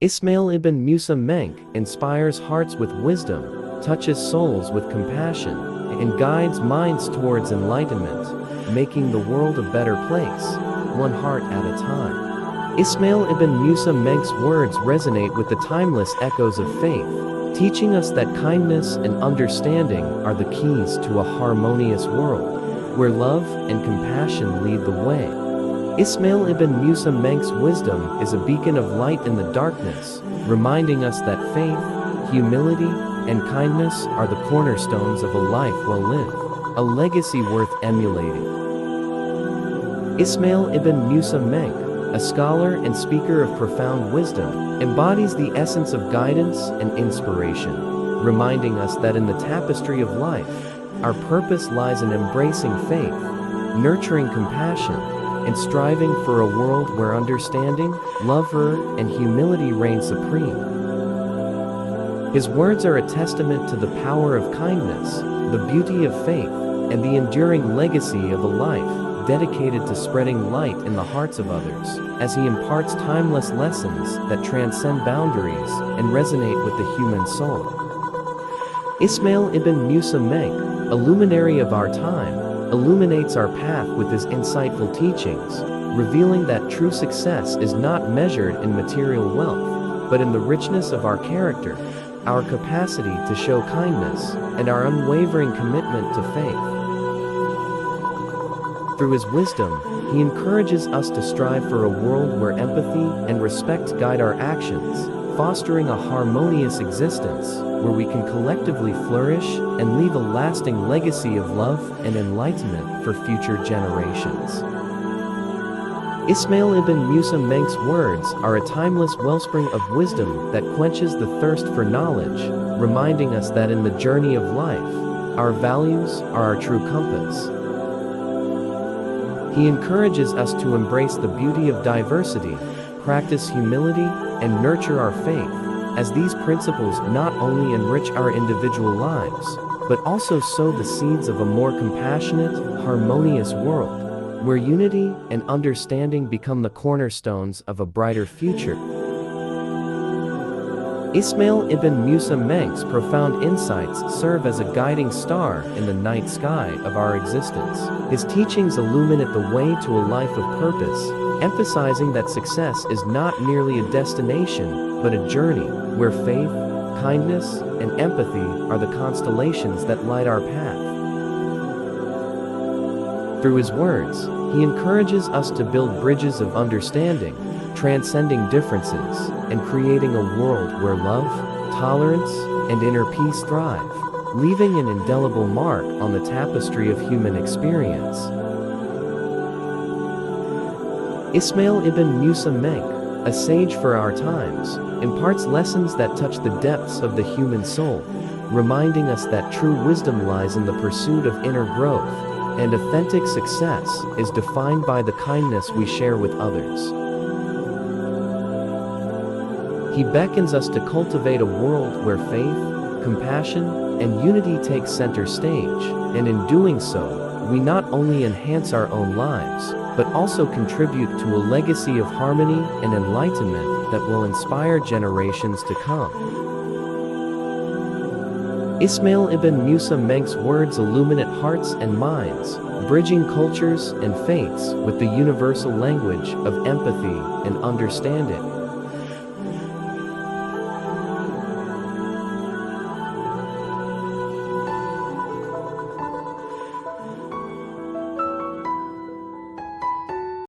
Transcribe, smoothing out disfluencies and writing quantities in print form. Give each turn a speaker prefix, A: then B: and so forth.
A: Ismail ibn Musa Menk inspires hearts with wisdom, touches souls with compassion, and guides minds towards enlightenment, making the world a better place, one heart at a time. Ismail ibn Musa Menk's words resonate with the timeless echoes of faith, teaching us that kindness and understanding are the keys to a harmonious world, where love and compassion lead the way. Ismail ibn Musa Menk's wisdom is a beacon of light in the darkness, reminding us that faith, humility, and kindness are the cornerstones of a life well lived, a legacy worth emulating. Ismail ibn Musa Menk, a scholar and speaker of profound wisdom, embodies the essence of guidance and inspiration, reminding us that in the tapestry of life, our purpose lies in embracing faith, nurturing compassion, and striving for a world where understanding, love, and humility reign supreme. His words are a testament to the power of kindness, the beauty of faith, and the enduring legacy of a life dedicated to spreading light in the hearts of others, as he imparts timeless lessons that transcend boundaries and resonate with the human soul. Ismail ibn Musa Menk, a luminary of our time, illuminates our path with his insightful teachings, revealing that true success is not measured in material wealth, but in the richness of our character, our capacity to show kindness, and our unwavering commitment to faith. Through his wisdom, he encourages us to strive for a world where empathy and respect guide our actions, fostering a harmonious existence where we can collectively flourish and leave a lasting legacy of love and enlightenment for future generations. Ismail ibn Musa Menk's words are a timeless wellspring of wisdom that quenches the thirst for knowledge, reminding us that in the journey of life, our values are our true compass. He encourages us to embrace the beauty of diversity, practice humility, and nurture our faith, as these principles not only enrich our individual lives, but also sow the seeds of a more compassionate, harmonious world, where unity and understanding become the cornerstones of a brighter future. Ismail ibn Musa Menk's profound insights serve as a guiding star in the night sky of our existence. His teachings illuminate the way to a life of purpose, emphasizing that success is not merely a destination, but a journey, where faith, kindness, and empathy are the constellations that light our path. Through his words, he encourages us to build bridges of understanding, transcending differences, and creating a world where love, tolerance, and inner peace thrive, leaving an indelible mark on the tapestry of human experience. Ismail ibn Musa Menk, a sage for our times, imparts lessons that touch the depths of the human soul, reminding us that true wisdom lies in the pursuit of inner growth, and authentic success is defined by the kindness we share with others. He beckons us to cultivate a world where faith, compassion, and unity take center stage, and in doing so, we not only enhance our own lives, but also contribute to a legacy of harmony and enlightenment that will inspire generations to come. Ismail ibn Musa Menk's words illuminate hearts and minds, bridging cultures and faiths with the universal language of empathy and understanding.